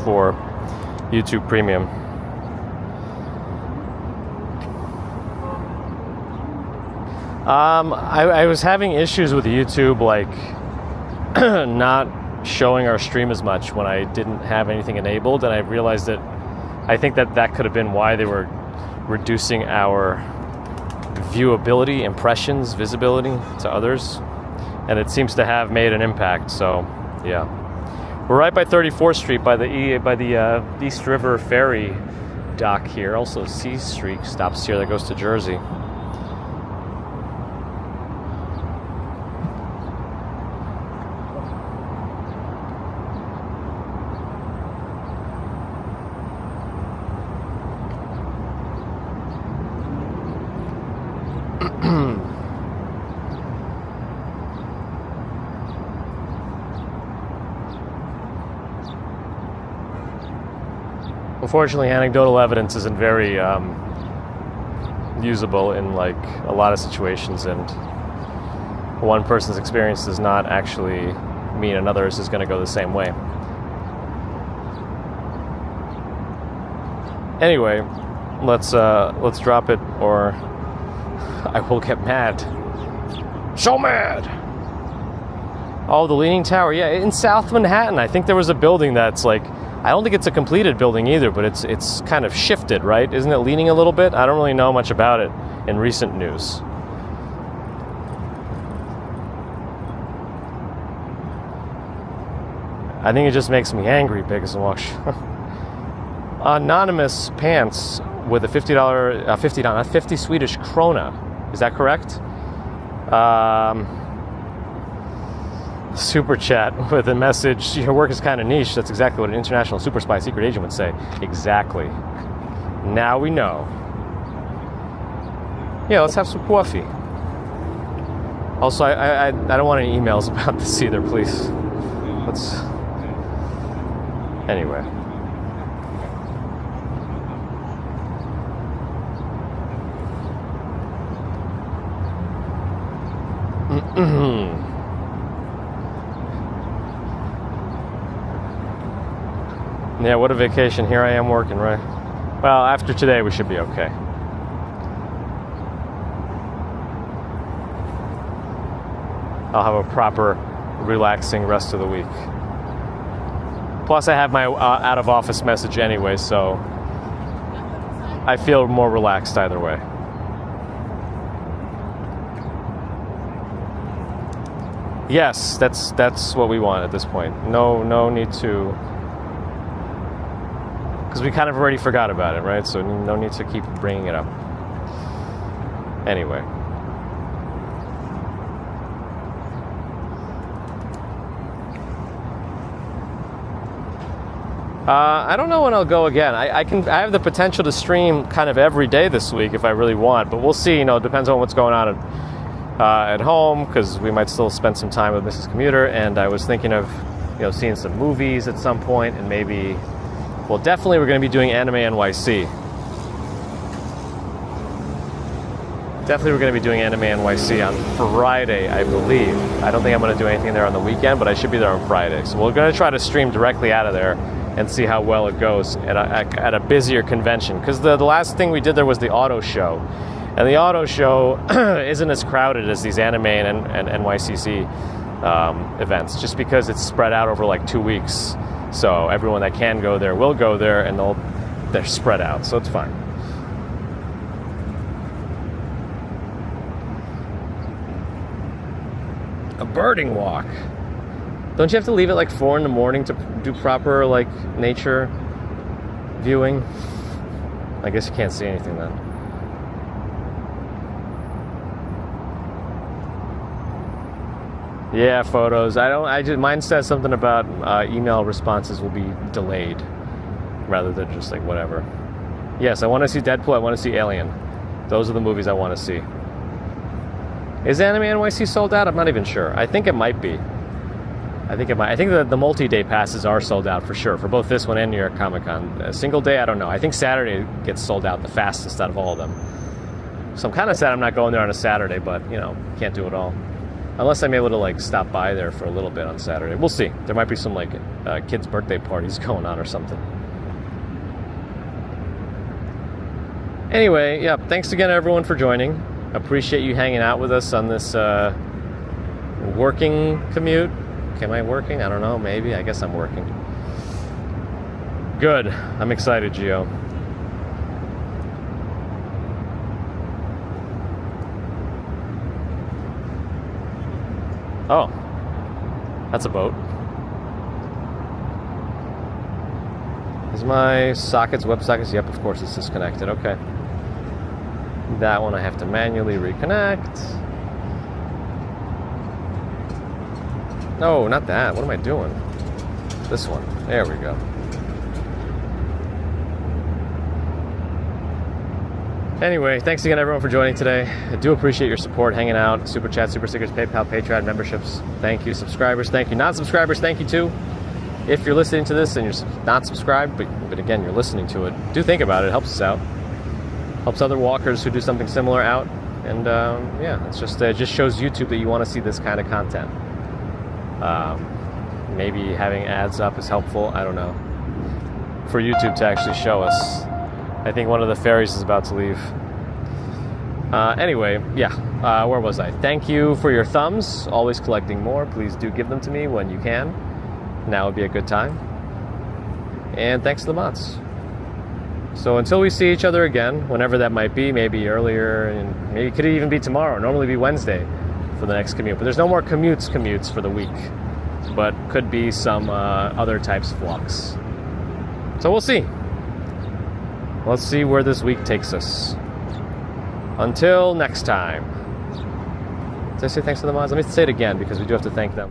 for YouTube Premium. I was having issues with YouTube, not showing our stream as much when I didn't have anything enabled, and I realized that I think that could have been why they were reducing our viewability, impressions, visibility to others, and it seems to have made an impact. So, yeah, we're right by 34th Street by the East River Ferry dock here. Also, C Street stops here that goes to Jersey. Unfortunately, anecdotal evidence isn't very usable in a lot of situations, and one person's experience does not actually mean another's is going to go the same way. Anyway, let's drop it, or I will get mad. So mad! Oh, the Leaning Tower. Yeah, in South Manhattan. I think there was a building that's I don't think it's a completed building either, but it's kind of shifted, right? Isn't it leaning a little bit? I don't really know much about it in recent news. I think it just makes me angry, Biggest and Walsh. Anonymous pants with a $50 Swedish krona. Is that correct? Super chat with a message, your work is kind of niche. That's exactly what an international super spy secret agent would say. Exactly. Now we know. Yeah, let's have some coffee. Also, I don't want any emails about this either, please. Let's... Anyway. Yeah, what a vacation. Here I am working, right? Well, after today, we should be okay. I'll have a proper, relaxing rest of the week. Plus, I have my out of office message anyway, so I feel more relaxed either way. Yes, that's what we want at this point. No need to, because we kind of already forgot about it, right? So no need to keep bringing it up. Anyway. I don't know when I'll go again. I have the potential to stream kind of every day this week if I really want, but we'll see. You know, it depends on what's going on at home, because we might still spend some time with Mrs. Commuter. And I was thinking of, you know, seeing some movies at some point, and maybe, well, definitely we're going to be doing Anime NYC. Definitely we're going to be doing Anime NYC on Friday, I believe. I don't think I'm going to do anything there on the weekend, but I should be there on Friday. So we're going to try to stream directly out of there and see how well it goes at a busier convention. Because the last thing we did there was the auto show. And the auto show isn't as crowded as these anime and NYCC events, just because it's spread out over like 2 weeks. So everyone that can go there will go there, and they're spread out, so it's fine. A birding walk. Don't you have to leave at like 4 in the morning to do proper like nature viewing? I guess you can't see anything then. Yeah, photos. Mine says something about email responses will be delayed rather than just like whatever. Yes, I want to see Deadpool. I want to see Alien. Those are the movies I want to see. Is Anime NYC sold out? I'm not even sure. I think it might be. I think that the multi-day passes are sold out for sure, for both this one and New York Comic Con. A single day, I don't know. I think Saturday gets sold out the fastest out of all of them. So I'm kind of sad I'm not going there on a Saturday, but, you know, can't do it all. Unless I'm able to, like, stop by there for a little bit on Saturday. We'll see. There might be some, like, kids' birthday parties going on or something. Anyway, yeah, thanks again, everyone, for joining. Appreciate you hanging out with us on this working commute. Am I working? I don't know. Maybe. I guess I'm working. Good. I'm excited, Gio. Oh. That's a boat. Is my sockets, web sockets? Yep, of course it's disconnected. Okay. That one I have to manually reconnect. No, not that. What am I doing? This one. There we go. Anyway, thanks again, everyone, for joining today. I do appreciate your support, hanging out. Super Chat, Super Stickers, PayPal, Patreon, memberships. Thank you. Subscribers, thank you. Non-subscribers, thank you, too. If you're listening to this and you're not subscribed, but again, you're listening to it, do think about it. It helps us out. Helps other walkers who do something similar out. And, yeah, it just shows YouTube that you want to see this kind of content. Maybe having ads up is helpful. I don't know. For YouTube to actually show us. I think one of the ferries is about to leave. Anyway, yeah. Where was I? Thank you for your thumbs. Always collecting more. Please do give them to me when you can. Now would be a good time. And thanks to the mods. So until we see each other again, whenever that might be, maybe earlier, and maybe it could even be tomorrow. Normally be Wednesday for the next commute. But there's no more commutes for the week. But could be some other types of vlogs. So we'll see. Let's see where this week takes us. Until next time. Did I say thanks to the mods? Let me say it again because we do have to thank them.